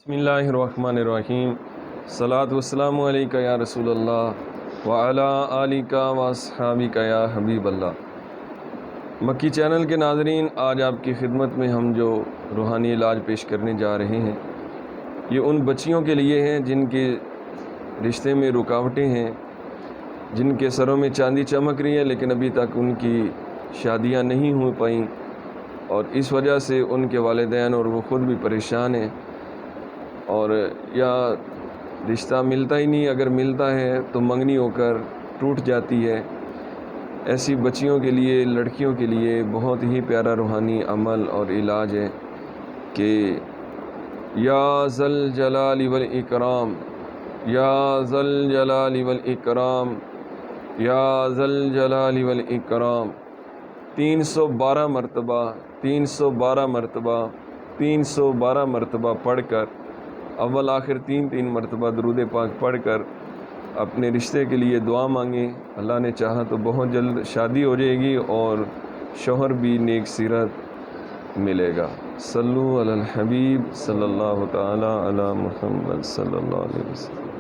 بسم اللہ الرحمن الرحیم صلاۃ والسلام علیکہ یا رسول اللہ وعلی آلک واصحابک یا حبیب اللہ۔ مکی چینل کے ناظرین، آج آپ کی خدمت میں ہم جو روحانی علاج پیش کرنے جا رہے ہیں یہ ان بچیوں کے لیے ہیں جن کے رشتے میں رکاوٹیں ہیں، جن کے سروں میں چاندی چمک رہی ہے لیکن ابھی تک ان کی شادیاں نہیں ہو پائیں، اور اس وجہ سے ان کے والدین اور وہ خود بھی پریشان ہیں، اور یا رشتہ ملتا ہی نہیں، اگر ملتا ہے تو منگنی ہو کر ٹوٹ جاتی ہے۔ ایسی بچیوں کے لیے، لڑکیوں کے لیے بہت ہی پیارا روحانی عمل اور علاج ہے کہ یا ذل جلال والاکرام، یا ذل جلال والاکرام، یا ذل جلال والاکرام 312 مرتبہ 312 مرتبہ 312 مرتبہ پڑھ کر، اول آخر تین مرتبہ درود پاک پڑھ کر اپنے رشتے کے لیے دعا مانگیں۔ اللہ نے چاہا تو بہت جلد شادی ہو جائے گی اور شوہر بھی نیک سیرت ملے گا۔ صلو علی الحبیب صلی اللہ تعالی علی محمد صلی اللہ علیہ وسلم۔